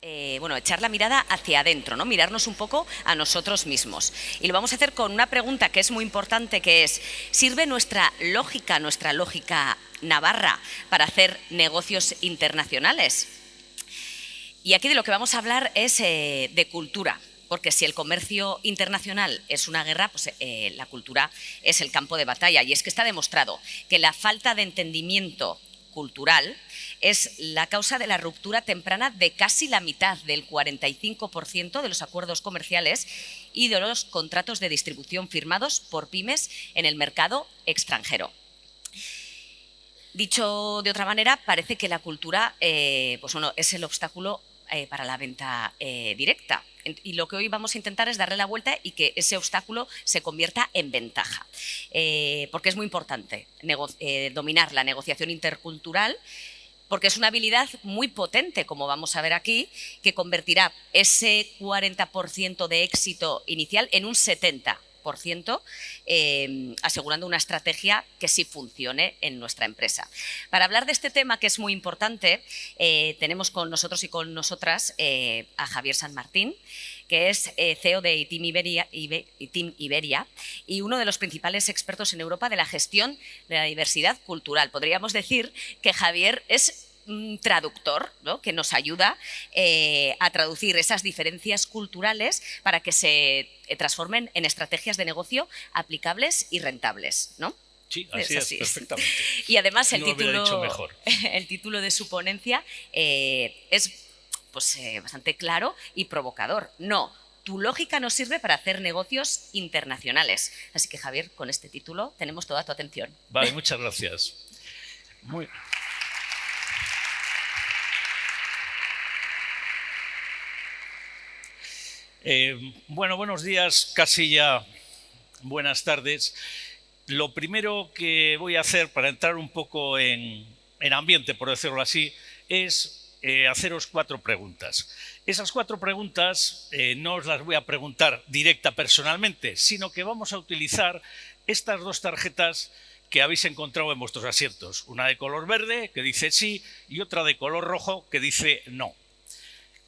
echar la mirada hacia adentro, ¿no? Mirarnos un poco a nosotros mismos. Y lo vamos a hacer con una pregunta que es muy importante, que es: ¿sirve nuestra lógica navarra para hacer negocios internacionales? Y aquí de lo que vamos a hablar es de cultura, porque si el comercio internacional es una guerra, pues la cultura es el campo de batalla. Y es que está demostrado que la falta de entendimiento cultural es la causa de la ruptura temprana de casi la mitad, del 45% de los acuerdos comerciales y de los contratos de distribución firmados por pymes en el mercado extranjero. Dicho de otra manera, parece que la cultura es el obstáculo para la venta directa. Y lo que hoy vamos a intentar es darle la vuelta y que ese obstáculo se convierta en ventaja. Porque es muy importante dominar la negociación intercultural, porque es una habilidad muy potente, como vamos a ver aquí, que convertirá ese 40% de éxito inicial en un 70%, asegurando una estrategia que sí funcione en nuestra empresa. Para hablar de este tema, que es muy importante, tenemos con nosotros y con nosotras a Javier San Martín, que es CEO de Team Iberia y uno de los principales expertos en Europa de la gestión de la diversidad cultural. Podríamos decir que Javier es un traductor, ¿no?, que nos ayuda a traducir esas diferencias culturales para que se transformen en estrategias de negocio aplicables y rentables, ¿no? Sí, así es, perfectamente. Y además el No lo hubiera dicho mejor. El título de su ponencia es bastante claro y provocador. No, tu lógica no sirve para hacer negocios internacionales. Así que, Javier, con este título tenemos toda tu atención. Vale, muchas gracias. Buenos días, casi ya buenas tardes. Lo primero que voy a hacer para entrar un poco en ambiente, por decirlo así, es haceros 4 preguntas. Esas 4 preguntas no os las voy a preguntar directa personalmente, sino que vamos a utilizar estas 2 tarjetas que habéis encontrado en vuestros asientos. Una de color verde, que dice sí, y otra de color rojo, que dice no.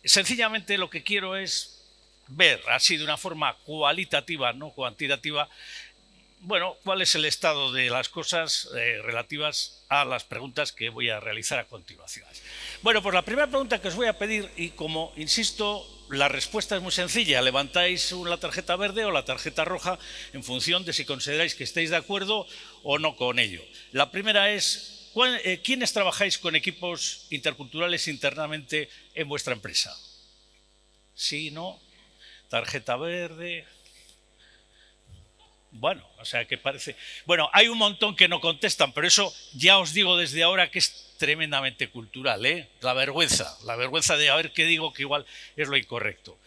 Sencillamente lo que quiero es ver, así de una forma cualitativa, no cuantitativa, cuál es el estado de las cosas relativas a las preguntas que voy a realizar a continuación. Pues la primera pregunta que os voy a pedir, y como insisto, la respuesta es muy sencilla: levantáis la tarjeta verde o la tarjeta roja en función de si consideráis que estáis de acuerdo o no con ello. La primera es: ¿quiénes trabajáis con equipos interculturales internamente en vuestra empresa? Sí, no, tarjeta verde. Que parece... hay un montón que no contestan, pero eso ya os digo desde ahora que es tremendamente cultural, ¿eh? La vergüenza de a ver qué digo, que igual es lo incorrecto.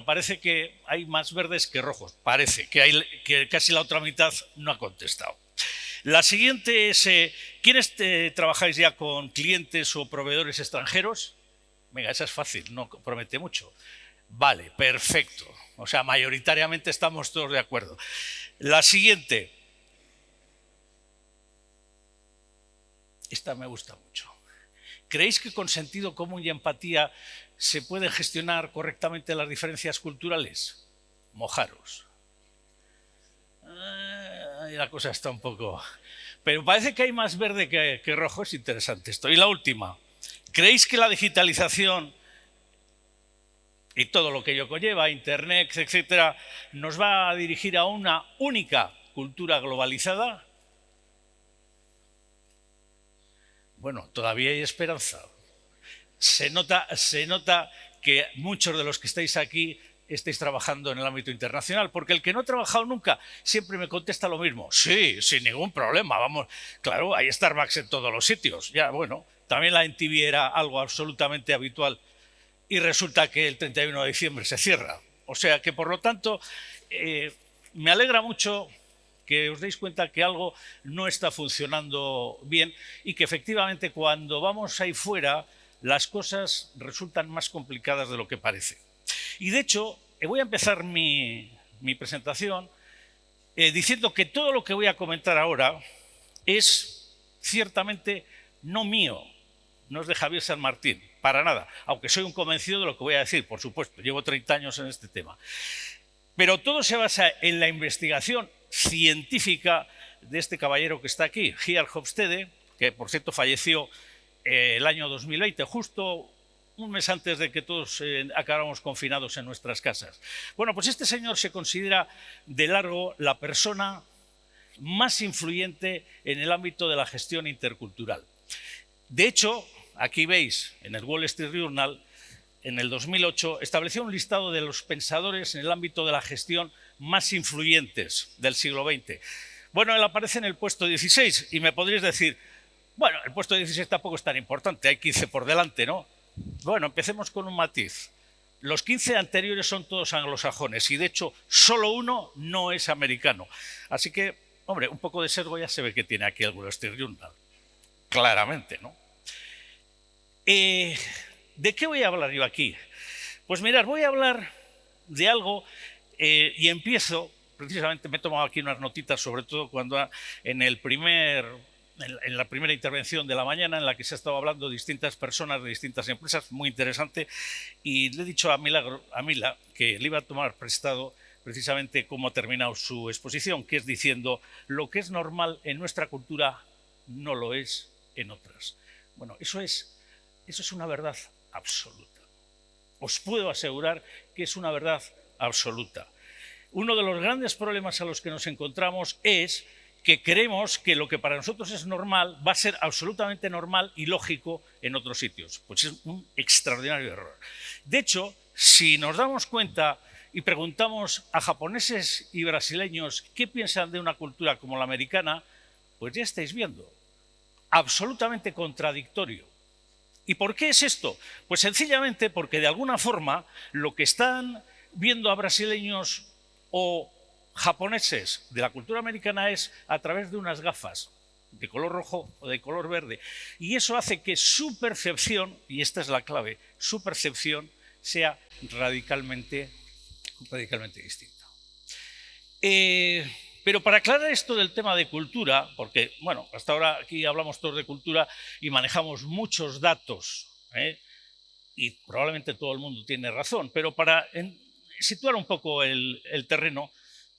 Parece que hay más verdes que rojos, parece que casi la otra mitad no ha contestado. La siguiente es: ¿quiénes trabajáis ya con clientes o proveedores extranjeros? Venga, esa es fácil, no promete mucho. Vale, perfecto. O sea, mayoritariamente estamos todos de acuerdo. La siguiente. Esta me gusta mucho. ¿Creéis que con sentido común y empatía se pueden gestionar correctamente las diferencias culturales? Mojaros. La cosa está un poco... Pero parece que hay más verde que rojo. Es interesante esto. Y la última. ¿Creéis que la digitalización y todo lo que ello conlleva, Internet, etcétera, nos va a dirigir a una única cultura globalizada? Todavía hay esperanza. Se nota que muchos de los que estáis aquí estáis trabajando en el ámbito internacional, porque el que no ha trabajado nunca siempre me contesta lo mismo: sí, sin ningún problema, vamos, claro, hay Starbucks en todos los sitios. También la NTV era algo absolutamente habitual y resulta que el 31 de diciembre se cierra. O sea que, por lo tanto, me alegra mucho que os deis cuenta que algo no está funcionando bien y que efectivamente cuando vamos ahí fuera las cosas resultan más complicadas de lo que parece. Y de hecho, voy a empezar mi presentación diciendo que todo lo que voy a comentar ahora es ciertamente no mío, no es de Javier San Martín, para nada, aunque soy un convencido de lo que voy a decir, por supuesto, llevo 30 años en este tema. Pero todo se basa en la investigación científica de este caballero que está aquí, Georg Hofstede, que por cierto falleció el año 2020, justo un mes antes de que todos acabáramos confinados en nuestras casas. Bueno, pues este señor se considera de largo la persona más influyente en el ámbito de la gestión intercultural. De hecho, aquí veis en el Wall Street Journal, en el 2008, estableció un listado de los pensadores en el ámbito de la gestión más influyentes del siglo XX. Bueno, él aparece en el puesto 16 y me podréis decir, bueno, el puesto 16 tampoco es tan importante, hay 15 por delante, ¿no? Bueno, empecemos con un matiz. Los 15 anteriores son todos anglosajones y de hecho solo uno no es americano. Así que, hombre, un poco de sesgo ya se ve que tiene aquí el Wall Street Journal. Claramente, ¿no? ¿De qué voy a hablar yo aquí? Pues mirad, voy a hablar de algo y empiezo, precisamente me he tomado aquí unas notitas, sobre todo cuando en la primera intervención de la mañana en la que se ha estado hablando de distintas personas, de distintas empresas, muy interesante, y le he dicho a Mila que le iba a tomar prestado precisamente cómo ha terminado su exposición, que es diciendo lo que es normal en nuestra cultura no lo es en otras. Bueno, eso es una verdad absoluta. Os puedo asegurar que es una verdad absoluta. Uno de los grandes problemas a los que nos encontramos es que creemos que lo que para nosotros es normal va a ser absolutamente normal y lógico en otros sitios. Pues es un extraordinario error. De hecho, si nos damos cuenta y preguntamos a japoneses y brasileños qué piensan de una cultura como la americana, pues ya estáis viendo, absolutamente contradictorio. ¿Y por qué es esto? Pues sencillamente porque de alguna forma lo que están viendo a brasileños o japoneses de la cultura americana es a través de unas gafas de color rojo o de color verde. Y eso hace que su percepción, y esta es la clave, su percepción sea radicalmente distinta. Pero para aclarar esto del tema de cultura, porque, bueno, hasta ahora aquí hablamos todos de cultura y manejamos muchos datos, y probablemente todo el mundo tiene razón, pero para situar un poco el terreno,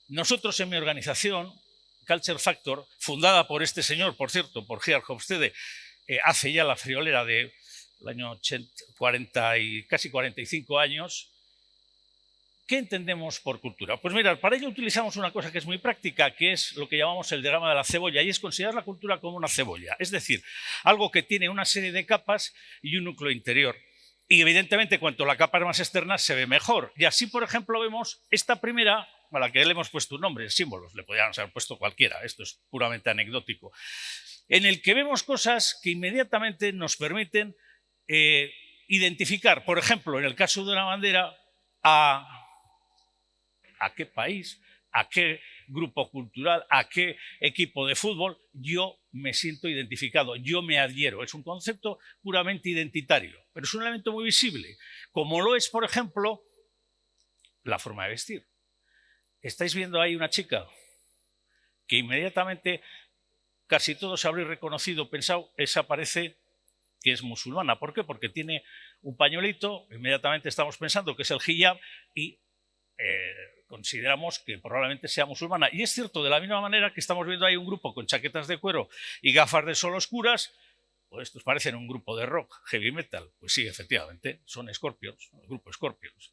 nosotros en mi organización, Culture Factor, fundada por este señor, por cierto, por Georg Hofstede, hace ya la friolera del año 40 y casi 45 años, ¿qué entendemos por cultura? Pues mirad, para ello utilizamos una cosa que es muy práctica, que es lo que llamamos el diagrama de la cebolla, y es considerar la cultura como una cebolla, es decir, algo que tiene una serie de capas y un núcleo interior. Y evidentemente, cuanto la capa es más externa, se ve mejor. Y así, por ejemplo, vemos esta primera, a la que le hemos puesto un nombre, símbolos, le podríamos haber puesto cualquiera, esto es puramente anecdótico, en el que vemos cosas que inmediatamente nos permiten identificar, por ejemplo, en el caso de una bandera, a qué país, a qué grupo cultural, a qué equipo de fútbol yo me siento identificado, yo me adhiero. Es un concepto puramente identitario, pero es un elemento muy visible, como lo es, por ejemplo, la forma de vestir. Estáis viendo ahí una chica que inmediatamente casi todos habréis reconocido, pensado, esa parece que es musulmana. ¿Por qué? Porque tiene un pañuelito, inmediatamente estamos pensando que es el hijab y consideramos que probablemente sea musulmana. Y es cierto, de la misma manera que estamos viendo ahí un grupo con chaquetas de cuero y gafas de sol oscuras, pues estos parecen un grupo de rock, heavy metal. Pues sí, efectivamente, son Scorpions, el grupo Scorpions.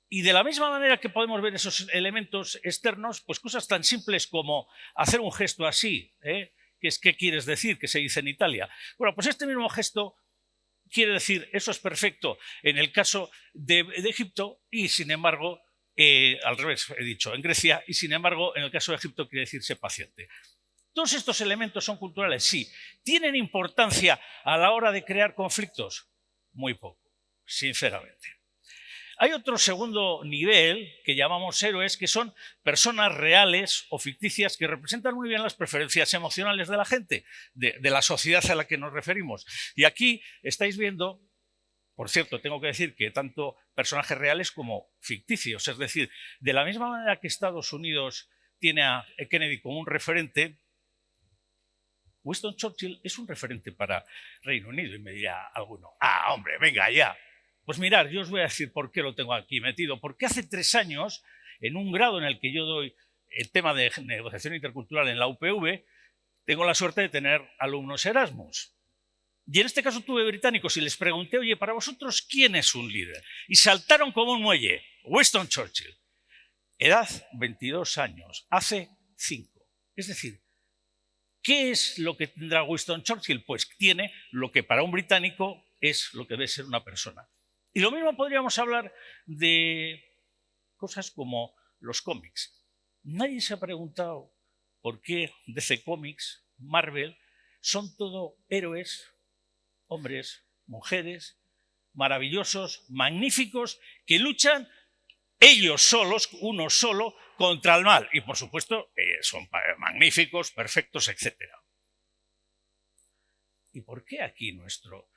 Y de la misma manera que podemos ver esos elementos externos, pues cosas tan simples como hacer un gesto así, que es ¿qué quieres decir? Que se dice en Italia. Bueno, pues este mismo gesto quiere decir eso es perfecto en el caso de Egipto y sin embargo, al revés, he dicho, en Grecia, y sin embargo, en el caso de Egipto quiere decir sé paciente. ¿Todos estos elementos son culturales? Sí. ¿Tienen importancia a la hora de crear conflictos? Muy poco, sinceramente. Hay otro segundo nivel que llamamos héroes, que son personas reales o ficticias que representan muy bien las preferencias emocionales de la gente, de la sociedad a la que nos referimos. Y aquí estáis viendo, por cierto, tengo que decir que tanto personajes reales como ficticios, es decir, de la misma manera que Estados Unidos tiene a Kennedy como un referente, Winston Churchill es un referente para Reino Unido. Y me dirá alguno, hombre, venga ya. Pues mirad, yo os voy a decir por qué lo tengo aquí metido. Porque hace 3 años, en un grado en el que yo doy el tema de negociación intercultural en la UPV, tengo la suerte de tener alumnos Erasmus. Y en este caso tuve británicos y les pregunté, oye, para vosotros, ¿quién es un líder? Y saltaron como un muelle, Winston Churchill. Edad, 22 años, hace 5. Es decir, ¿qué es lo que tendrá Winston Churchill? Pues tiene lo que para un británico es lo que debe ser una persona. Y lo mismo podríamos hablar de cosas como los cómics. Nadie se ha preguntado por qué DC Comics, Marvel, son todo héroes, hombres, mujeres, maravillosos, magníficos, que luchan ellos solos, uno solo, contra el mal. Y por supuesto, son magníficos, perfectos, etc. ¿Y por qué aquí nuestro,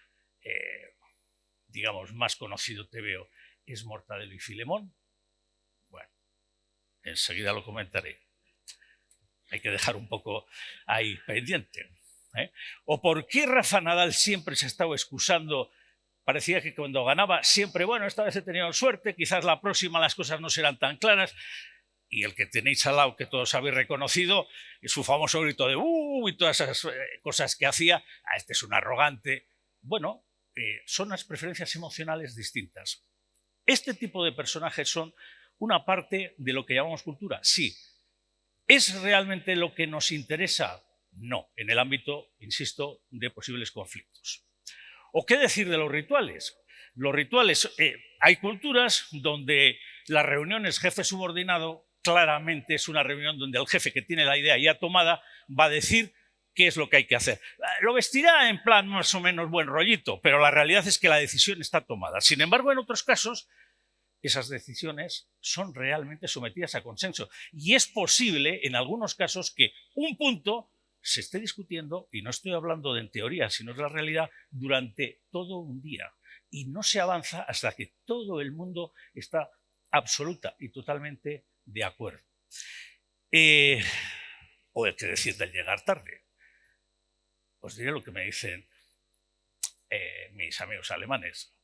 digamos, más conocido TVO es Mortadelo y Filemón? Bueno, enseguida lo comentaré. Hay que dejar un poco ahí pendiente. ¿O por qué Rafa Nadal siempre se ha estado excusando? Parecía que cuando ganaba siempre, bueno, esta vez he tenido suerte, quizás la próxima las cosas no serán tan claras. Y el que tenéis al lado, que todos habéis reconocido, su famoso grito de y todas esas cosas que hacía, este es un arrogante. Bueno, son unas preferencias emocionales distintas. Este tipo de personajes son una parte de lo que llamamos cultura, sí. ¿Es realmente lo que nos interesa? No, en el ámbito, insisto, de posibles conflictos. ¿O qué decir de los rituales? Los rituales, hay culturas donde las reuniones jefe-subordinado claramente es una reunión donde el jefe que tiene la idea ya tomada va a decir qué es lo que hay que hacer. Lo vestirá en plan más o menos buen rollito, pero la realidad es que la decisión está tomada. Sin embargo, en otros casos, esas decisiones son realmente sometidas a consenso. Y es posible, en algunos casos, que un punto se esté discutiendo, y no estoy hablando de en teoría, sino de la realidad, durante todo un día. Y no se avanza hasta que todo el mundo está absoluta y totalmente de acuerdo. O hay que decir del llegar tarde. Os diré lo que me dicen mis amigos alemanes.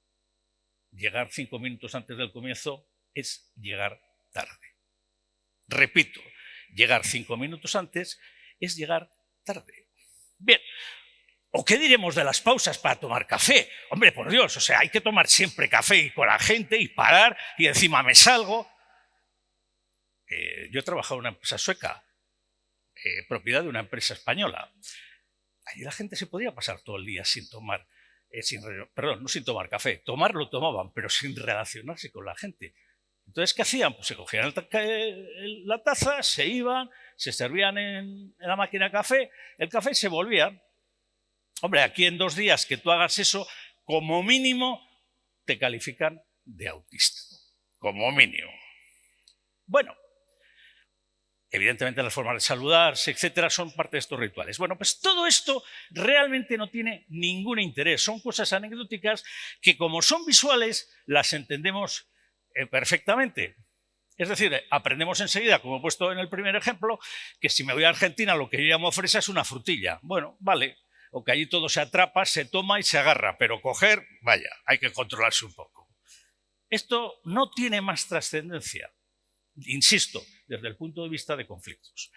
Llegar 5 minutos antes del comienzo es llegar tarde. Repito, llegar 5 minutos antes es llegar tarde. Bien, ¿o qué diremos de las pausas para tomar café? Hombre, por Dios, o sea, hay que tomar siempre café y con la gente y parar y encima me salgo. Yo he trabajado en una empresa sueca, propiedad de una empresa española. Allí la gente se podía pasar todo el día sin tomar no sin tomar café, lo tomaban, pero sin relacionarse con la gente. Entonces, ¿qué hacían? Pues se cogían la taza, se iban, se servían en la máquina de café, el café y se volvían. Hombre, aquí en 2 días que tú hagas eso, como mínimo te califican de autista. Como mínimo. Bueno, evidentemente las formas de saludarse, etcétera, son parte de estos rituales. Bueno, pues todo esto realmente no tiene ningún interés. Son cosas anecdóticas que, como son visuales, las entendemos perfectamente. Es decir, aprendemos enseguida, como he puesto en el primer ejemplo, que si me voy a Argentina lo que yo llamo fresa es una frutilla. Bueno, vale, o que allí todo se atrapa, se toma y se agarra, pero coger, vaya, hay que controlarse un poco. Esto no tiene más trascendencia. Insisto, desde el punto de vista de conflictos.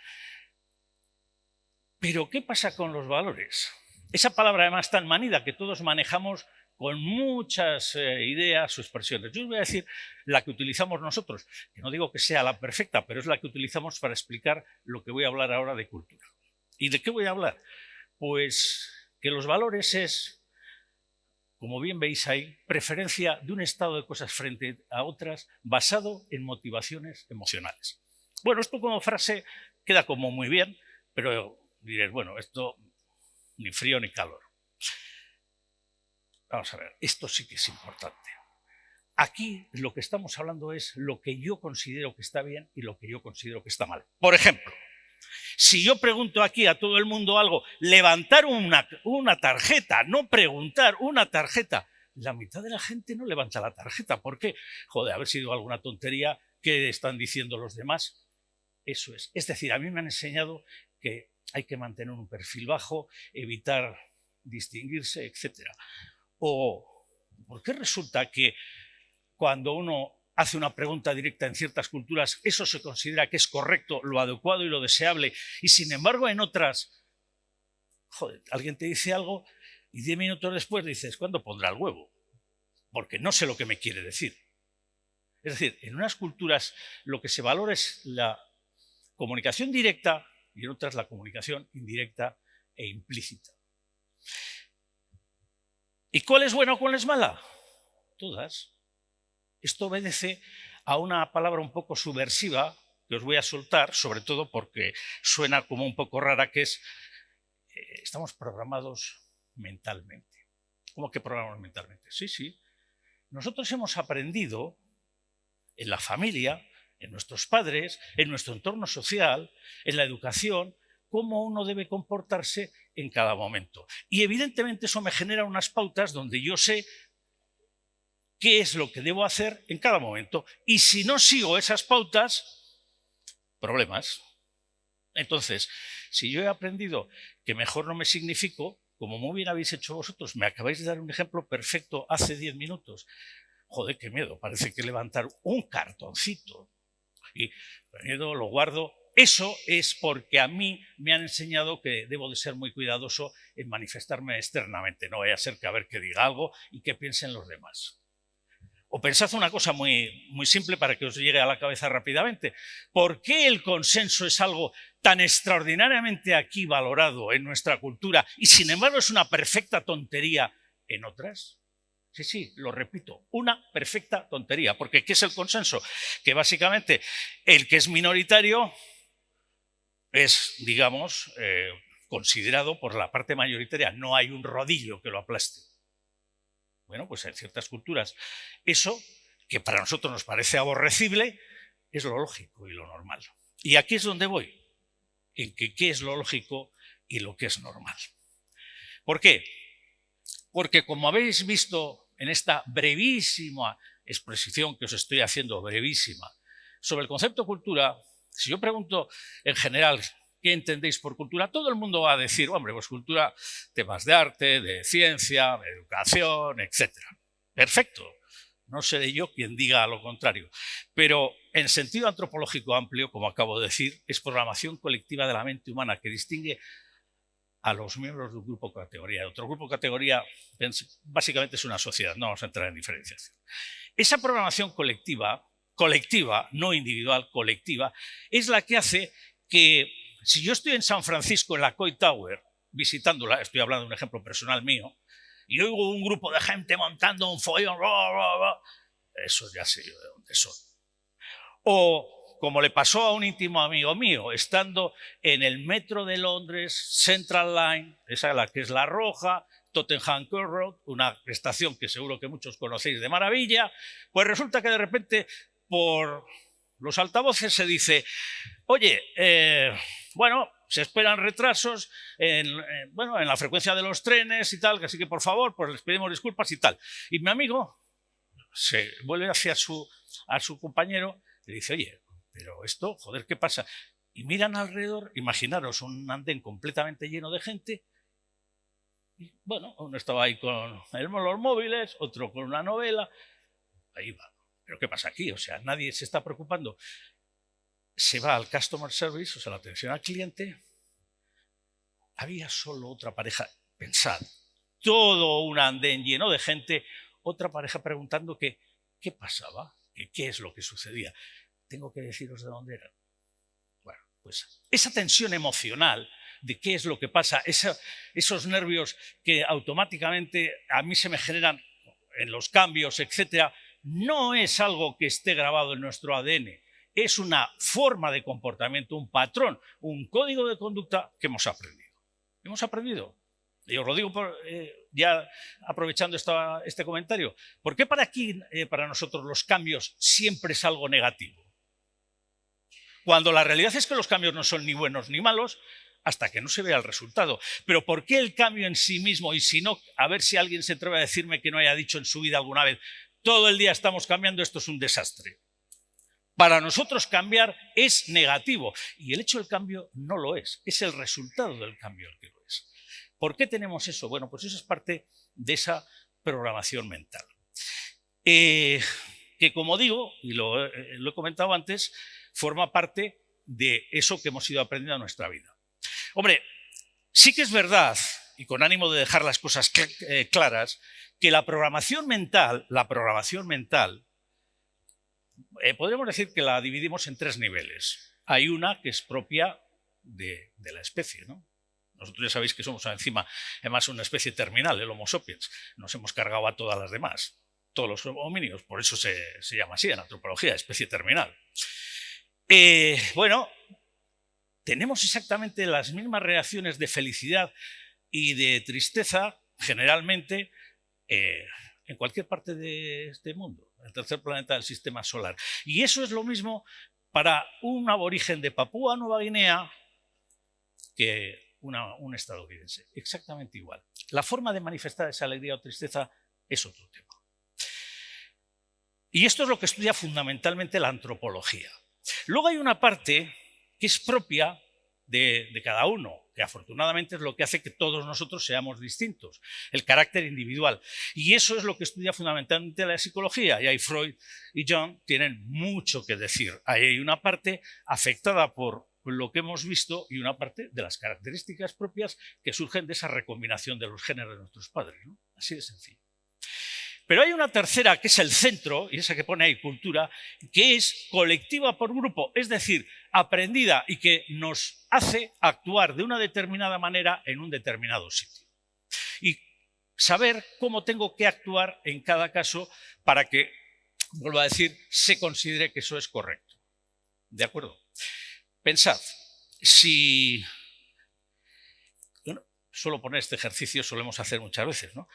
Pero, ¿qué pasa con los valores? Esa palabra además tan manida que todos manejamos con muchas ideas o expresiones. Yo os voy a decir la que utilizamos nosotros, que no digo que sea la perfecta, pero es la que utilizamos para explicar lo que voy a hablar ahora de cultura. ¿Y de qué voy a hablar? Pues que los valores es, como bien veis ahí, preferencia de un estado de cosas frente a otras basado en motivaciones emocionales. Bueno, esto como frase queda como muy bien, pero diréis, bueno, esto ni frío ni calor. Vamos a ver, esto sí que es importante. Aquí lo que estamos hablando es lo que yo considero que está bien y lo que yo considero que está mal. Por ejemplo, si yo pregunto aquí a todo el mundo algo, levantar una tarjeta, no preguntar, una tarjeta, la mitad de la gente no levanta la tarjeta. ¿Por qué? Joder, haber sido alguna tontería que están diciendo los demás. Eso es. Es decir, a mí me han enseñado que hay que mantener un perfil bajo, evitar distinguirse, etc. O ¿por qué resulta que cuando uno hace una pregunta directa en ciertas culturas, eso se considera que es correcto, lo adecuado y lo deseable, y sin embargo en otras, joder, alguien te dice algo y 10 minutos después dices, ¿cuándo pondrá el huevo? Porque no sé lo que me quiere decir. Es decir, en unas culturas lo que se valora es la comunicación directa y en otras la comunicación indirecta e implícita. ¿Y cuál es buena o cuál es mala? Todas. Esto obedece a una palabra un poco subversiva que os voy a soltar, sobre todo porque suena como un poco rara, que es estamos programados mentalmente. ¿Cómo que programamos mentalmente? Sí, sí. Nosotros hemos aprendido en la familia, en nuestros padres, en nuestro entorno social, en la educación, cómo uno debe comportarse en cada momento. Y evidentemente eso me genera unas pautas donde yo sé qué es lo que debo hacer en cada momento. Y si no sigo esas pautas, problemas. Entonces, si yo he aprendido que mejor no me significo, como muy bien habéis hecho vosotros, me acabáis de dar un ejemplo perfecto hace 10 minutos. Joder, qué miedo, parece que levantar un cartoncito y el miedo lo guardo. Eso es porque a mí me han enseñado que debo de ser muy cuidadoso en manifestarme externamente. No vaya a ser que a ver que diga algo y que piensen los demás. O pensad una cosa muy simple para que os llegue a la cabeza rápidamente. ¿Por qué el consenso es algo tan extraordinariamente aquí valorado en nuestra cultura y sin embargo es una perfecta tontería en otras? Sí, sí, lo repito, una perfecta tontería. Porque ¿qué es el consenso? Que básicamente el que es minoritario es, digamos, considerado por la parte mayoritaria. No hay un rodillo que lo aplaste. Bueno, pues en ciertas culturas eso, que para nosotros nos parece aborrecible, es lo lógico y lo normal. Y aquí es donde voy, en que qué es lo lógico y lo que es normal. ¿Por qué? Porque como habéis visto en esta brevísima exposición que os estoy haciendo, brevísima, sobre el concepto cultura, si yo pregunto en general ¿qué entendéis por cultura? Todo el mundo va a decir, hombre, pues cultura, temas de arte, de ciencia, de educación, etc. Perfecto. No seré yo quien diga lo contrario. Pero en sentido antropológico amplio, como acabo de decir, es programación colectiva de la mente humana que distingue a los miembros de un grupo categoría. Otro grupo categoría básicamente es una sociedad, no vamos a entrar en diferenciación. Esa programación colectiva, no individual, colectiva, es la que hace que si yo estoy en San Francisco, en la Coit Tower, visitándola, estoy hablando de un ejemplo personal mío, y oigo un grupo de gente montando un follón, eso ya sé yo de dónde son. O, como le pasó a un íntimo amigo mío, estando en el metro de Londres, Central Line, esa es la que es la roja, Tottenham Court Road, una estación que seguro que muchos conocéis de maravilla, pues resulta que de repente por los altavoces se dice, oye, bueno, se esperan retrasos en la frecuencia de los trenes y tal, así que por favor, pues les pedimos disculpas y tal. Y mi amigo se vuelve hacia a su compañero y le dice, oye, pero esto, joder, ¿qué pasa? Y miran alrededor, imaginaros un andén completamente lleno de gente. Y bueno, uno estaba ahí con los móviles, otro con una novela. Ahí va. ¿Pero qué pasa aquí? O sea, nadie se está preocupando. Se va al customer service, o sea, la atención al cliente. Había solo otra pareja, pensad, todo un andén lleno de gente, otra pareja preguntando qué pasaba, qué es lo que sucedía. Tengo que deciros de dónde eran. Bueno, pues esa tensión emocional de qué es lo que pasa, esos nervios que automáticamente a mí se me generan en los cambios, etcétera, no es algo que esté grabado en nuestro ADN. Es una forma de comportamiento, un patrón, un código de conducta que hemos aprendido. Hemos aprendido. Y os lo digo ya aprovechando este comentario. ¿Por qué para nosotros los cambios siempre es algo negativo? Cuando la realidad es que los cambios no son ni buenos ni malos hasta que no se vea el resultado. Pero ¿por qué el cambio en sí mismo? Y si no, a ver si alguien se atreve a decirme que no haya dicho en su vida alguna vez, todo el día estamos cambiando, esto es un desastre. Para nosotros cambiar es negativo y el hecho del cambio no lo es el resultado del cambio el que lo es. ¿Por qué tenemos eso? Bueno, pues eso es parte de esa programación mental. Que como digo, y lo he comentado antes, forma parte de eso que hemos ido aprendiendo en nuestra vida. Hombre, sí que es verdad, y con ánimo de dejar las cosas claras, que la programación mental, podríamos decir que la dividimos en 3 niveles. Hay una que es propia de la especie, ¿no? Nosotros ya sabéis que somos encima, además, una especie terminal, el Homo sapiens. Nos hemos cargado a todas las demás, todos los homínidos, por eso se llama así en antropología, especie terminal. Bueno, tenemos exactamente las mismas reacciones de felicidad y de tristeza, generalmente, en cualquier parte de este mundo, el tercer planeta del sistema solar. Y eso es lo mismo para un aborigen de Papúa Nueva Guinea que un estadounidense. Exactamente igual. La forma de manifestar esa alegría o tristeza es otro tema. Y esto es lo que estudia fundamentalmente la antropología. Luego hay una parte que es propia de cada uno, que afortunadamente es lo que hace que todos nosotros seamos distintos, el carácter individual. Y eso es lo que estudia fundamentalmente la psicología, y ahí Freud y Jung tienen mucho que decir. Ahí hay una parte afectada por lo que hemos visto y una parte de las características propias que surgen de esa recombinación de los genes de nuestros padres, ¿no? Así de sencillo. Pero hay una tercera, que es el centro, y esa que pone ahí cultura, que es colectiva por grupo, es decir, aprendida y que nos hace actuar de una determinada manera en un determinado sitio. Y saber cómo tengo que actuar en cada caso para que, vuelvo a decir, se considere que eso es correcto. ¿De acuerdo? Pensad, si... Bueno, suelo poner este ejercicio, solemos hacer muchas veces, ¿no?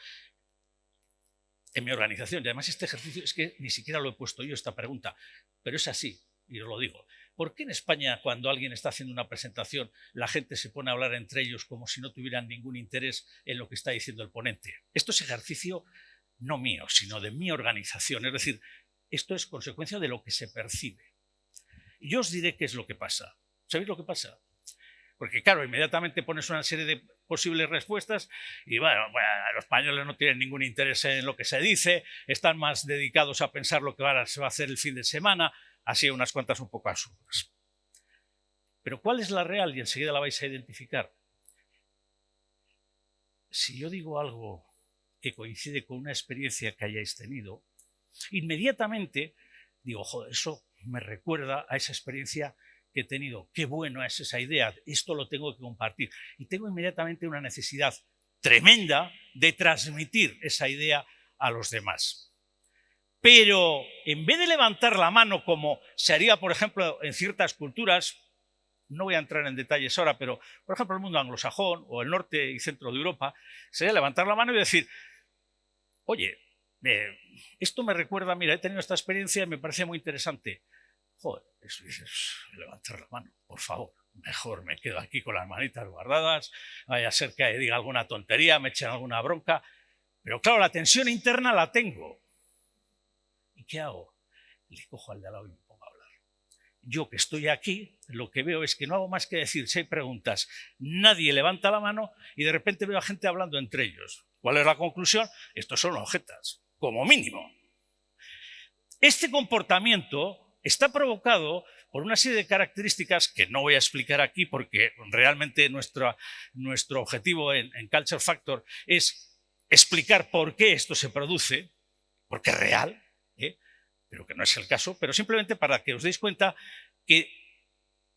En mi organización, y además este ejercicio es que ni siquiera lo he puesto yo esta pregunta, pero es así, y os lo digo. ¿Por qué en España, cuando alguien está haciendo una presentación, la gente se pone a hablar entre ellos como si no tuvieran ningún interés en lo que está diciendo el ponente? Esto es ejercicio no mío, sino de mi organización, es decir, esto es consecuencia de lo que se percibe. Y yo os diré qué es lo que pasa. ¿Sabéis lo que pasa? Porque claro, inmediatamente pones una serie de posibles respuestas y bueno, los españoles no tienen ningún interés en lo que se dice, están más dedicados a pensar lo que se va a hacer el fin de semana, así unas cuantas un poco absurdas. Pero ¿cuál es la real? Y enseguida la vais a identificar. Si yo digo algo que coincide con una experiencia que hayáis tenido, inmediatamente digo, joder, eso me recuerda a esa experiencia que he tenido, qué bueno es esa idea, esto lo tengo que compartir. Y tengo inmediatamente una necesidad tremenda de transmitir esa idea a los demás. Pero en vez de levantar la mano como se haría, por ejemplo, en ciertas culturas, no voy a entrar en detalles ahora, pero por ejemplo el mundo anglosajón o el norte y centro de Europa, sería levantar la mano y decir, oye, esto me recuerda, mira, he tenido esta experiencia y me parece muy interesante. Joder, eso dices, levantar la mano, por favor, mejor me quedo aquí con las manitas guardadas, vaya a ser que diga alguna tontería, me echen alguna bronca, pero claro, la tensión interna la tengo. ¿Y qué hago? Le cojo al de al lado y me pongo a hablar. Yo que estoy aquí, lo que veo es que no hago más que decir, si hay preguntas, nadie levanta la mano y de repente veo a gente hablando entre ellos. ¿Cuál es la conclusión? Estos son objetas, como mínimo. Este comportamiento está provocado por una serie de características que no voy a explicar aquí porque realmente nuestro objetivo en Culture Factor es explicar por qué esto se produce, porque es real, pero que no es el caso, pero simplemente para que os deis cuenta que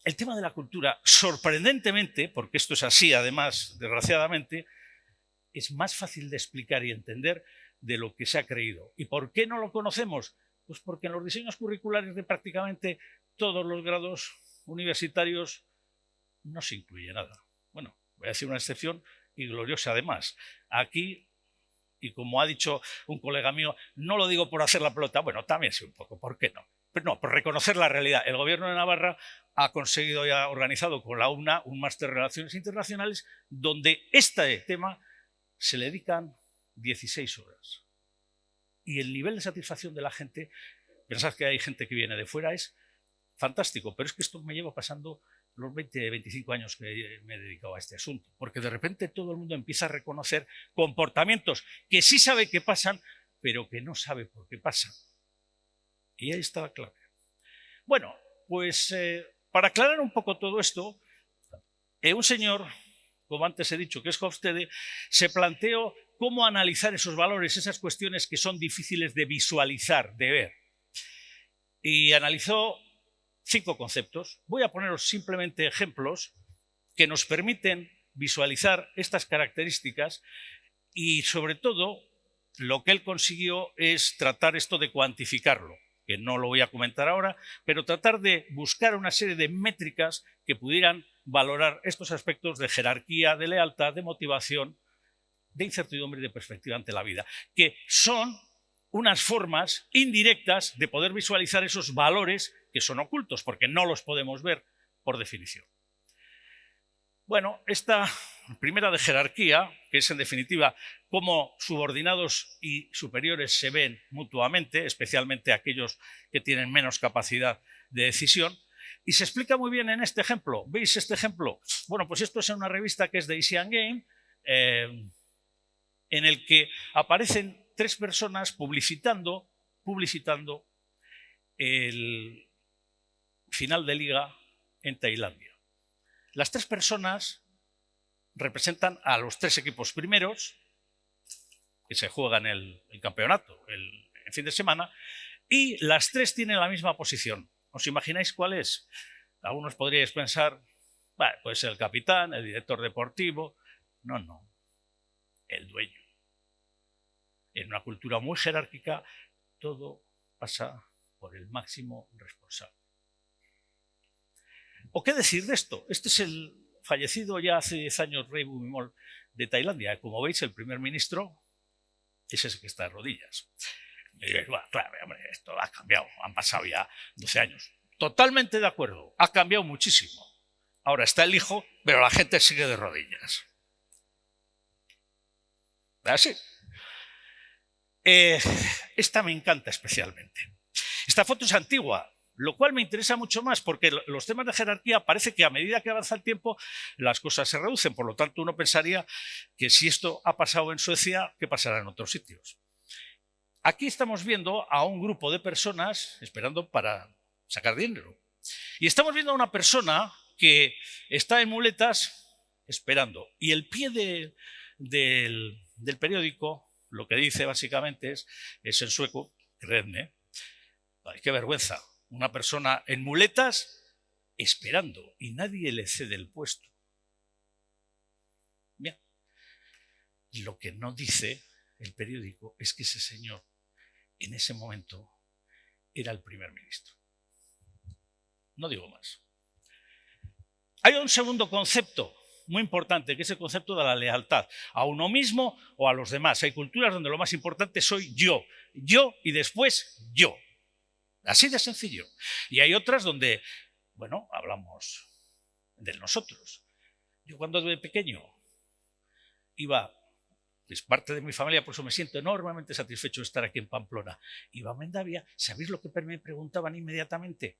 el tema de la cultura, sorprendentemente, porque esto es así además, desgraciadamente, es más fácil de explicar y entender de lo que se ha creído. ¿Y por qué no lo conocemos? Pues porque en los diseños curriculares de prácticamente todos los grados universitarios no se incluye nada. Bueno, voy a decir una excepción y gloriosa además. Aquí, y como ha dicho un colega mío, no lo digo por hacer la pelota, bueno, también sí un poco, ¿por qué no? Pero no, por reconocer la realidad. El gobierno de Navarra ha conseguido y ha organizado con la UNA un máster de Relaciones Internacionales donde este tema se le dedican 16 horas. Y el nivel de satisfacción de la gente, pensad que hay gente que viene de fuera, es fantástico, pero es que esto me lleva pasando los 20, 25 años que me he dedicado a este asunto, porque de repente todo el mundo empieza a reconocer comportamientos que sí sabe que pasan, pero que no sabe por qué pasan. Y ahí está la clave. Bueno, pues para aclarar un poco todo esto, un señor, como antes he dicho, que es Hofstede, se planteó cómo analizar esos valores, esas cuestiones que son difíciles de visualizar, de ver. Y analizó 5 conceptos. Voy a poneros simplemente ejemplos que nos permiten visualizar estas características y, sobre todo, lo que él consiguió es tratar esto de cuantificarlo, que no lo voy a comentar ahora, pero tratar de buscar una serie de métricas que pudieran valorar estos aspectos de jerarquía, de lealtad, de motivación, de incertidumbre y de perspectiva ante la vida, que son unas formas indirectas de poder visualizar esos valores que son ocultos, porque no los podemos ver por definición. Bueno, esta primera de jerarquía, que es en definitiva cómo subordinados y superiores se ven mutuamente, especialmente aquellos que tienen menos capacidad de decisión, y se explica muy bien en este ejemplo. ¿Veis este ejemplo? Bueno, pues esto es en una revista que es de Easy and Game, en el que aparecen 3 personas publicitando el final de liga en Tailandia. Las 3 personas representan a los 3 equipos primeros que se juegan el campeonato el fin de semana, y las 3 tienen la misma posición. ¿Os imagináis cuál es? Algunos podríais pensar, bueno, puede ser el capitán, el director deportivo. No, el dueño. En una cultura muy jerárquica, todo pasa por el máximo responsable. ¿O qué decir de esto? Este es el fallecido ya hace 10 años rey Bhumibol de Tailandia. Como veis, el primer ministro es ese que está de rodillas. Y diréis, bueno, claro, hombre, esto ha cambiado, han pasado ya 12 años. Totalmente de acuerdo, ha cambiado muchísimo. Ahora está el hijo, pero la gente sigue de rodillas. ¿Así? Esta me encanta especialmente. Esta foto es antigua, lo cual me interesa mucho más porque los temas de jerarquía parece que a medida que avanza el tiempo las cosas se reducen. Por lo tanto, uno pensaría que si esto ha pasado en Suecia, ¿qué pasará en otros sitios? Aquí estamos viendo a un grupo de personas esperando para sacar dinero. Y estamos viendo a una persona que está en muletas esperando. Y el pie del periódico lo que dice básicamente es en sueco, creedme, ay, qué vergüenza, una persona en muletas esperando y nadie le cede el puesto. Bien. Lo que no dice el periódico es que ese señor en ese momento era el primer ministro. No digo más. Hay un segundo concepto muy importante, que es el concepto de la lealtad, a uno mismo o a los demás. Hay culturas donde lo más importante soy yo y después yo. Así de sencillo. Y hay otras donde, bueno, hablamos de nosotros. Yo cuando de pequeño iba, es parte de mi familia, por eso me siento enormemente satisfecho de estar aquí en Pamplona, iba a Mendavia, ¿sabéis lo que me preguntaban inmediatamente?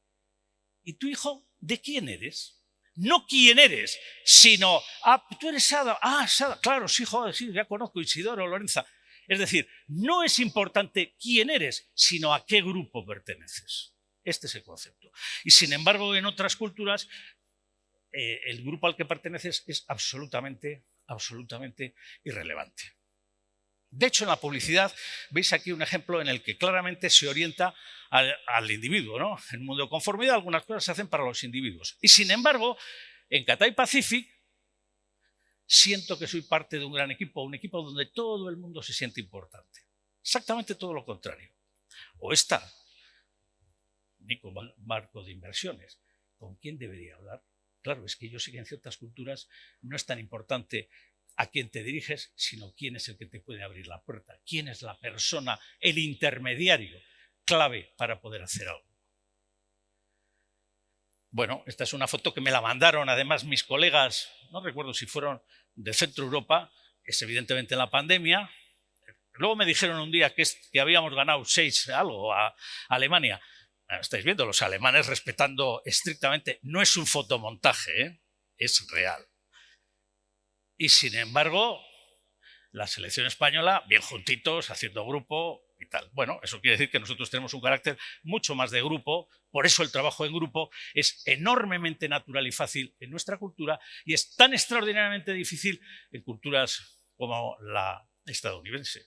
¿Y tu hijo de quién eres? No quién eres, sino, tú eres Sada. Sada, claro, sí, joder, sí, ya conozco Isidoro, Lorenza. Es decir, no es importante quién eres, sino a qué grupo perteneces. Este es el concepto. Y sin embargo, en otras culturas, el grupo al que perteneces es absolutamente irrelevante. De hecho, en la publicidad veis aquí un ejemplo en el que claramente se orienta al individuo, ¿no? En el mundo de conformidad algunas cosas se hacen para los individuos. Y sin embargo, en Cathay Pacific siento que soy parte de un gran equipo, un equipo donde todo el mundo se siente importante. Exactamente todo lo contrario. O está Nico Marco de Inversiones. ¿Con quién debería hablar? Claro, es que yo sé que en ciertas culturas no es tan importante a quién te diriges, sino quién es el que te puede abrir la puerta, quién es la persona, el intermediario clave para poder hacer algo. Bueno, esta es una foto que me la mandaron además mis colegas, no recuerdo si fueron de Centro Europa, es evidentemente en la pandemia. Luego me dijeron un día que habíamos ganado 6 algo a Alemania. Estáis viendo, los alemanes respetando estrictamente, no es un fotomontaje, ¿eh? Es real. Y sin embargo, la selección española, bien juntitos, haciendo grupo y tal. Bueno, eso quiere decir que nosotros tenemos un carácter mucho más de grupo, por eso el trabajo en grupo es enormemente natural y fácil en nuestra cultura y es tan extraordinariamente difícil en culturas como la estadounidense.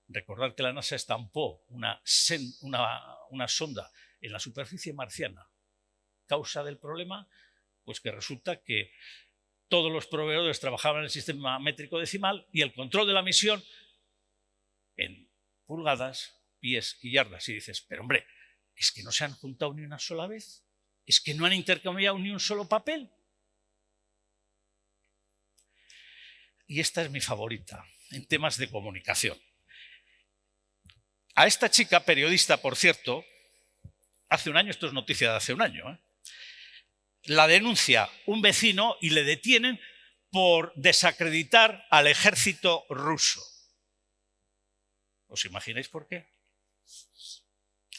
Recordad que la NASA estampó una sonda en la superficie marciana. ¿Causa del problema? Pues que resulta que todos los proveedores trabajaban en el sistema métrico decimal y el control de la misión en pulgadas, pies y yardas. Y dices, pero hombre, ¿es que no se han juntado ni una sola vez? ¿Es que no han intercambiado ni un solo papel? Y esta es mi favorita en temas de comunicación. A esta chica, periodista, por cierto, hace un año, esto es noticia de hace un año, la denuncia un vecino y le detienen por desacreditar al ejército ruso. ¿Os imagináis por qué?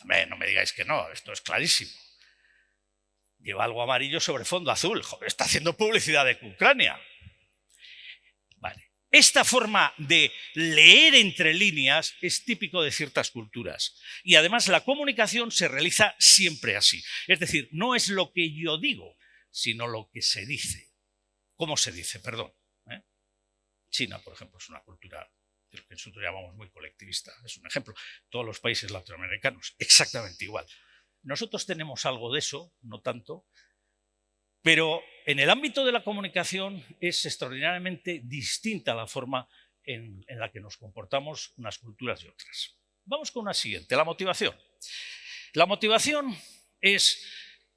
Hombre, no me digáis que no, esto es clarísimo. Lleva algo amarillo sobre fondo azul. Joder, está haciendo publicidad de Ucrania. Vale. Esta forma de leer entre líneas es típico de ciertas culturas. Y además la comunicación se realiza siempre así. Es decir, no es lo que yo digo, sino lo que se dice. ¿Cómo se dice? Perdón. China, por ejemplo, es una cultura que nosotros llamamos muy colectivista. Es un ejemplo. Todos los países latinoamericanos, exactamente igual. Nosotros tenemos algo de eso, no tanto, pero en el ámbito de la comunicación es extraordinariamente distinta la forma en la que nos comportamos unas culturas y otras. Vamos con una siguiente, la motivación. La motivación es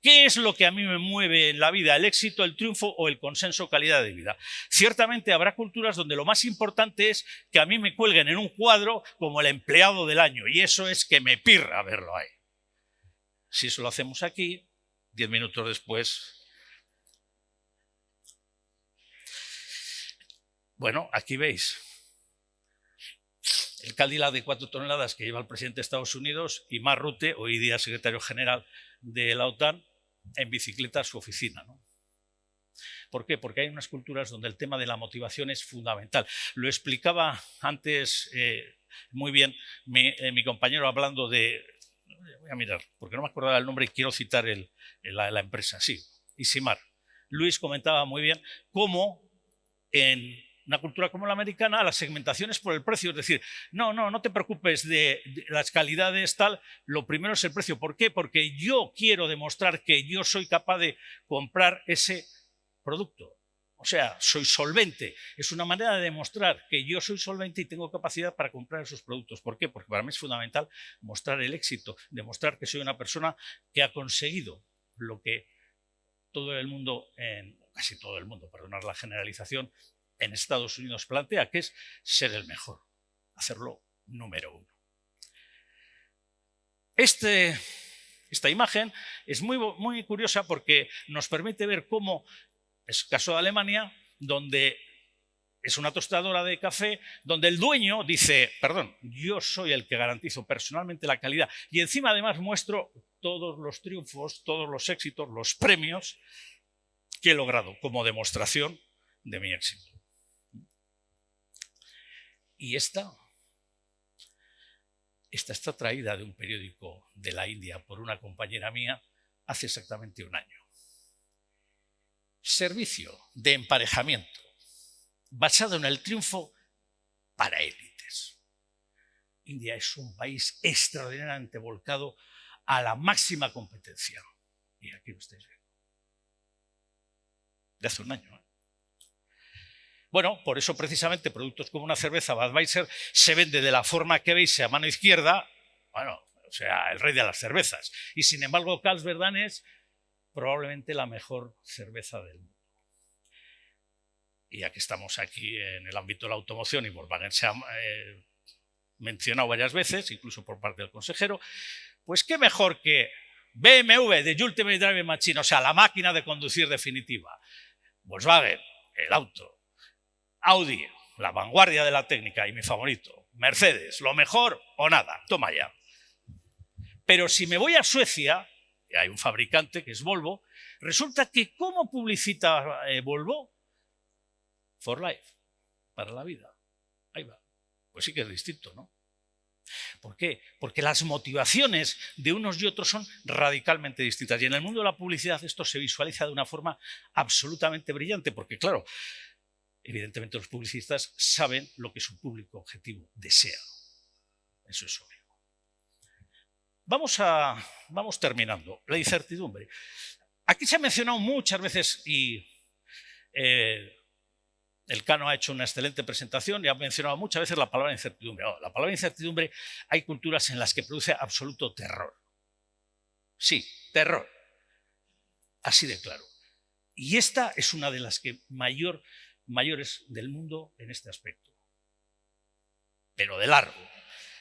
¿qué es lo que a mí me mueve en la vida? ¿El éxito, el triunfo o el consenso calidad de vida? Ciertamente habrá culturas donde lo más importante es que a mí me cuelguen en un cuadro como el empleado del año y eso es que me pirra verlo ahí. Si eso lo hacemos aquí, 10 minutos después... Bueno, aquí veis el Cadillac de 4 toneladas que lleva el presidente de Estados Unidos y Mark Rutte, hoy día secretario general de la OTAN, en bicicleta a su oficina, ¿no? ¿Por qué? Porque hay unas culturas donde el tema de la motivación es fundamental. Lo explicaba antes muy bien mi compañero hablando de... Voy a mirar, porque no me acordaba el nombre y quiero citar la empresa. Sí, Isimar. Luis comentaba muy bien cómo en una cultura como la americana la segmentación es por el precio. Es decir, no te preocupes de las calidades tal, lo primero es el precio. ¿Por qué? Porque yo quiero demostrar que yo soy capaz de comprar ese producto. O sea, soy solvente. Es una manera de demostrar que yo soy solvente y tengo capacidad para comprar esos productos. ¿Por qué? Porque para mí es fundamental mostrar el éxito, demostrar que soy una persona que ha conseguido lo que todo el mundo, casi todo el mundo, perdonar la generalización, en Estados Unidos plantea, que es ser el mejor, hacerlo número uno. Esta imagen es muy curiosa porque nos permite ver cómo, es el caso de Alemania, donde es una tostadora de café, donde el dueño dice, perdón, yo soy el que garantizo personalmente la calidad y encima además muestro todos los triunfos, todos los éxitos, los premios que he logrado como demostración de mi éxito. Y esta está traída de un periódico de la India por una compañera mía hace exactamente un año. Servicio de emparejamiento basado en el triunfo para élites. India es un país extraordinariamente volcado a la máxima competencia. Y aquí lo estáis viendo. De hace un año, ¿eh? Bueno, por eso precisamente productos como una cerveza Budweiser se vende de la forma que veis a mano izquierda, bueno, o sea, el rey de las cervezas. Y sin embargo, Carlsberg es probablemente la mejor cerveza del mundo. Y ya que estamos aquí en el ámbito de la automoción y Volkswagen se ha mencionado varias veces, incluso por parte del consejero, pues qué mejor que BMW, The Ultimate Driving Machine, o sea, la máquina de conducir definitiva. Volkswagen, el auto. Audi, la vanguardia de la técnica y mi favorito. Mercedes, lo mejor o nada, toma ya. Pero si me voy a Suecia, y hay un fabricante que es Volvo, resulta que ¿cómo publicita Volvo? For life, para la vida. Ahí va. Pues sí que es distinto, ¿no? ¿Por qué? Porque las motivaciones de unos y otros son radicalmente distintas. Y en el mundo de la publicidad esto se visualiza de una forma absolutamente brillante, porque claro, evidentemente los publicistas saben lo que su público objetivo desea. Eso es obvio. Vamos terminando. La incertidumbre. Aquí se ha mencionado muchas veces y Elcano ha hecho una excelente presentación y ha mencionado muchas veces la palabra incertidumbre. Oh, la palabra incertidumbre, hay culturas en las que produce absoluto terror. Sí, terror. Así de claro. Y esta es una de las que mayores del mundo en este aspecto. Pero de largo.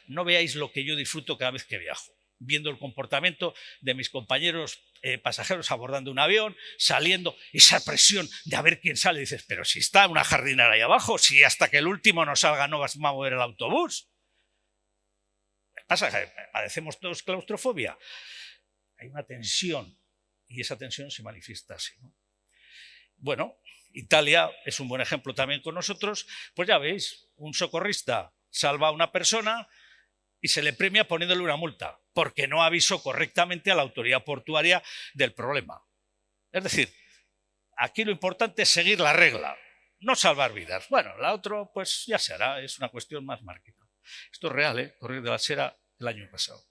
No veáis lo que yo disfruto cada vez que viajo, viendo el comportamiento de mis compañeros pasajeros abordando un avión, saliendo, esa presión de a ver quién sale. Y dices, pero si está una jardinera ahí abajo, si hasta que el último no salga no vas a mover el autobús. ¿Qué pasa? ¿Padecemos todos claustrofobia? Hay una tensión y esa tensión se manifiesta así, ¿no? Bueno, Italia es un buen ejemplo también con nosotros. Pues ya veis, un socorrista salva a una persona y se le premia poniéndole una multa, porque no avisó correctamente a la autoridad portuaria del problema. Es decir, aquí lo importante es seguir la regla, no salvar vidas. Bueno, la otra pues ya se hará, es una cuestión más marketing. Esto es real, Correr de la Sera el año pasado.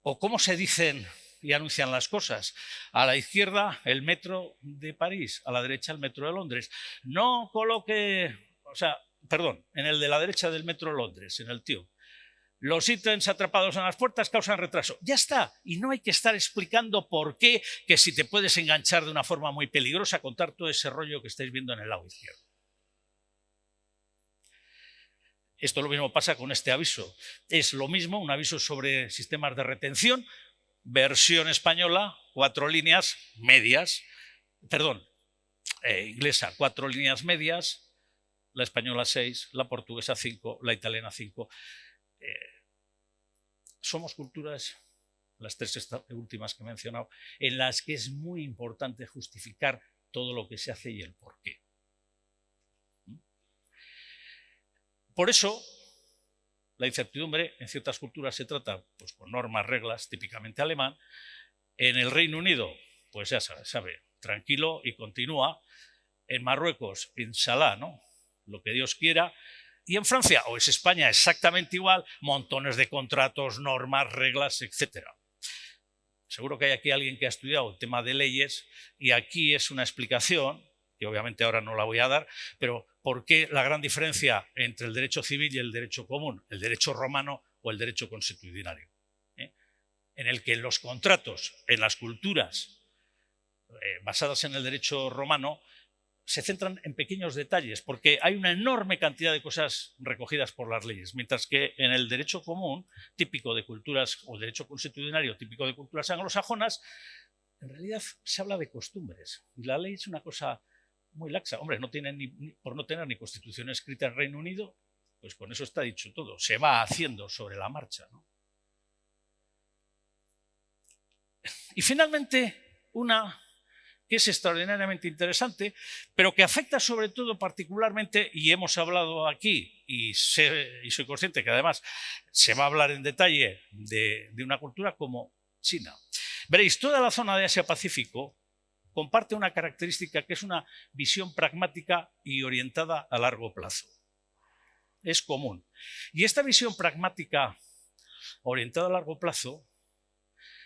O cómo se dicen y anuncian las cosas. A la izquierda el metro de París, a la derecha el metro de Londres. No coloque, perdón, en el de la derecha del metro de Londres, en el tío. Los ítems atrapados en las puertas causan retraso. Ya está. Y no hay que estar explicando por qué, que si te puedes enganchar de una forma muy peligrosa, contar todo ese rollo que estáis viendo en el lado izquierdo. Esto lo mismo pasa con este aviso. Es lo mismo, un aviso sobre sistemas de retención, versión española, 4 líneas medias, perdón, inglesa, 4 líneas medias, la española 6, la portuguesa 5, la italiana 5. Somos culturas, las 3 últimas que he mencionado, en las que es muy importante justificar todo lo que se hace y el porqué. Por eso, la incertidumbre en ciertas culturas se trata pues, con normas, reglas, típicamente alemán. En el Reino Unido, pues ya sabe, tranquilo y continúa. En Marruecos, inshallah, ¿no? Lo que Dios quiera. Y en Francia, o es España, exactamente igual, montones de contratos, normas, reglas, etc. Seguro que hay aquí alguien que ha estudiado el tema de leyes y aquí es una explicación, que obviamente ahora no la voy a dar, pero ¿por qué la gran diferencia entre el derecho civil y el derecho común, el derecho romano o el derecho consuetudinario? En el que los contratos en las culturas basadas en el derecho romano se centran en pequeños detalles, porque hay una enorme cantidad de cosas recogidas por las leyes, mientras que en el derecho común, típico de culturas, o el derecho consuetudinario, típico de culturas anglosajonas, en realidad se habla de costumbres. Y la ley es una cosa muy laxa. Hombre, no tienen por no tener ni constitución escrita en Reino Unido, pues con eso está dicho todo. Se va haciendo sobre la marcha, ¿no? Y finalmente, una que es extraordinariamente interesante, pero que afecta sobre todo particularmente, y hemos hablado aquí, y soy consciente que además se va a hablar en detalle de una cultura como China. Veréis, toda la zona de Asia-Pacífico comparte una característica que es una visión pragmática y orientada a largo plazo. Es común. Y esta visión pragmática orientada a largo plazo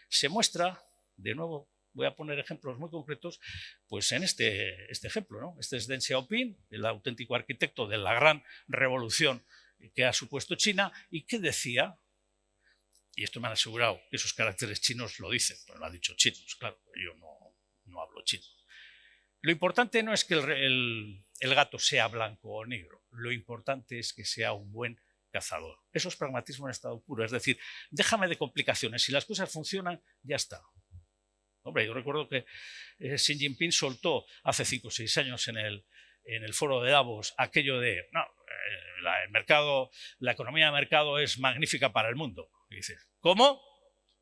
se muestra, de nuevo, voy a poner ejemplos muy concretos, pues en este ejemplo, ¿no? Este es Deng Xiaoping, el auténtico arquitecto de la gran revolución que ha supuesto China, y que decía, y esto me han asegurado que esos caracteres chinos lo dicen, pero lo ha dicho chinos, claro, yo no hablo chino. Lo importante no es que el gato sea blanco o negro, lo importante es que sea un buen cazador. Eso es pragmatismo en estado puro, es decir, déjame de complicaciones, si las cosas funcionan, ya está. Hombre, yo recuerdo que Xi Jinping soltó hace 5 o 6 años en el foro de Davos aquello de, no, la economía de mercado es magnífica para el mundo. Y dices, ¿cómo?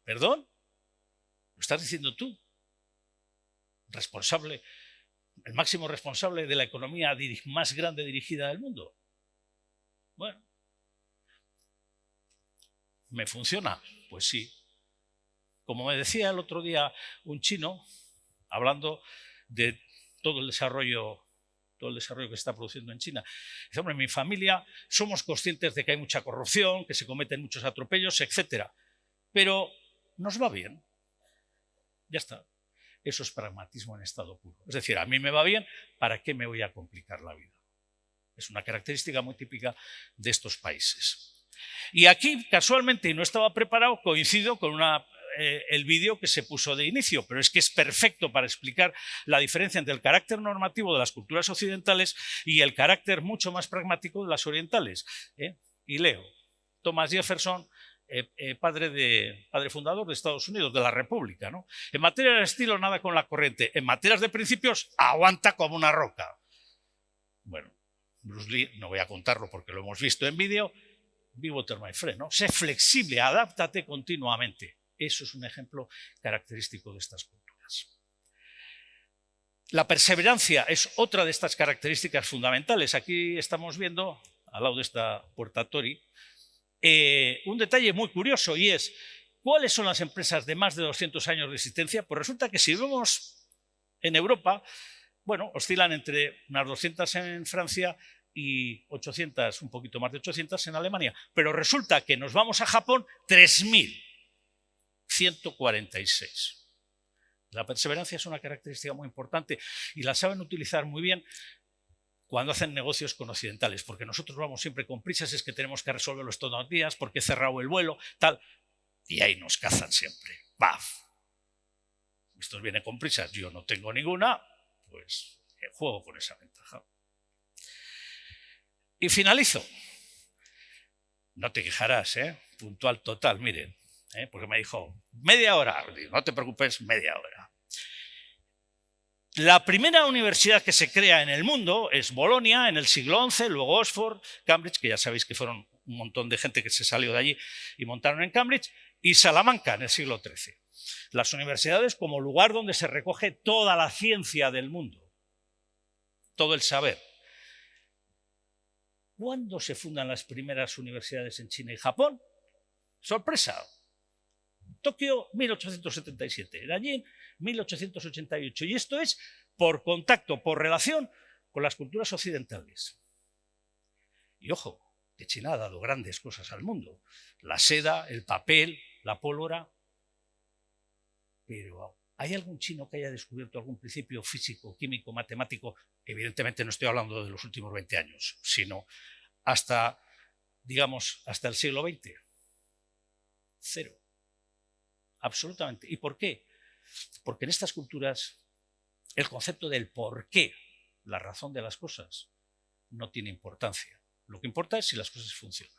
¿Perdón? ¿Lo estás diciendo tú? Responsable, el máximo responsable de la economía más grande dirigida del mundo. Bueno, ¿me funciona? Pues sí. Como me decía el otro día un chino, hablando de todo el desarrollo que se está produciendo en China. Dice, hombre, en mi familia somos conscientes de que hay mucha corrupción, que se cometen muchos atropellos, etc. Pero nos va bien. Ya está. Eso es pragmatismo en estado puro. Es decir, a mí me va bien, ¿para qué me voy a complicar la vida? Es una característica muy típica de estos países. Y aquí, casualmente, y no estaba preparado, coincido con el vídeo que se puso de inicio, pero es que es perfecto para explicar la diferencia entre el carácter normativo de las culturas occidentales y el carácter mucho más pragmático de las orientales. Y leo, Thomas Jefferson, padre fundador de Estados Unidos, de la República, ¿no? En materia de estilo, nada con la corriente. En materias de principios, aguanta como una roca. Bueno, Bruce Lee, no voy a contarlo porque lo hemos visto en vídeo. Be water, my friend, ¿no? Sé flexible, adáptate continuamente. Eso es un ejemplo característico de estas culturas. La perseverancia es otra de estas características fundamentales. Aquí estamos viendo, al lado de esta puerta Tori, un detalle muy curioso, y es, ¿cuáles son las empresas de más de 200 años de existencia? Pues resulta que si vemos en Europa, bueno, oscilan entre unas 200 en Francia y 800, un poquito más de 800 en Alemania. Pero resulta que nos vamos a Japón, 3.146. La perseverancia es una característica muy importante y la saben utilizar muy bien cuando hacen negocios con occidentales, porque nosotros vamos siempre con prisas, es que tenemos que resolverlo todos los días, porque he cerrado el vuelo, tal, y ahí nos cazan siempre. ¡Paf! Estos vienen con prisas, yo no tengo ninguna, pues juego con esa ventaja. Y finalizo. No te quejarás, puntual total, miren, porque me dijo, media hora, no te preocupes, media hora. La primera universidad que se crea en el mundo es Bolonia en el siglo XI, luego Oxford, Cambridge, que ya sabéis que fueron un montón de gente que se salió de allí y montaron en Cambridge, y Salamanca en el siglo XIII. Las universidades como lugar donde se recoge toda la ciencia del mundo, todo el saber. ¿Cuándo se fundan las primeras universidades en China y Japón? ¡Sorpresa! Tokio, 1877, Nanjing, 1888. Y esto es por contacto, por relación con las culturas occidentales. Y ojo, que China ha dado grandes cosas al mundo. La seda, el papel, la pólvora. Pero ¿hay algún chino que haya descubierto algún principio físico, químico, matemático? Evidentemente no estoy hablando de los últimos 20 años, sino hasta, digamos, hasta el siglo XX. Cero. Absolutamente. ¿Y por qué? Porque en estas culturas el concepto del por qué, la razón de las cosas, no tiene importancia. Lo que importa es si las cosas funcionan.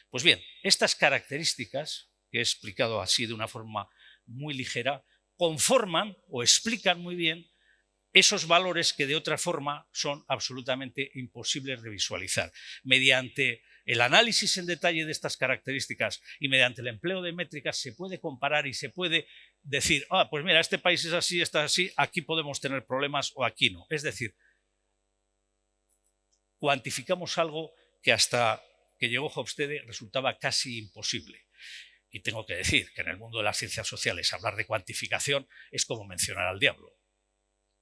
Pues bien, estas características, que he explicado así de una forma muy ligera, conforman o explican muy bien esos valores que de otra forma son absolutamente imposibles de visualizar. Mediante el análisis en detalle de estas características y mediante el empleo de métricas se puede comparar y se puede decir, pues mira, este país es así, está así, aquí podemos tener problemas o aquí no. Es decir, cuantificamos algo que hasta que llegó Hofstede resultaba casi imposible. Y tengo que decir que en el mundo de las ciencias sociales hablar de cuantificación es como mencionar al diablo.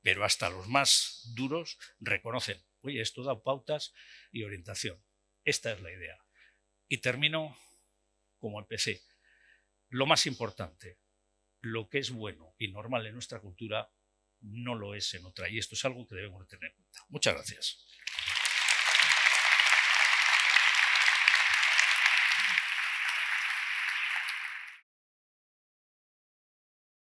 Pero hasta los más duros reconocen, oye, esto da pautas y orientación. Esta es la idea. Y termino como empecé. Lo más importante, lo que es bueno y normal en nuestra cultura no lo es en otra. Y esto es algo que debemos tener en cuenta. Muchas gracias.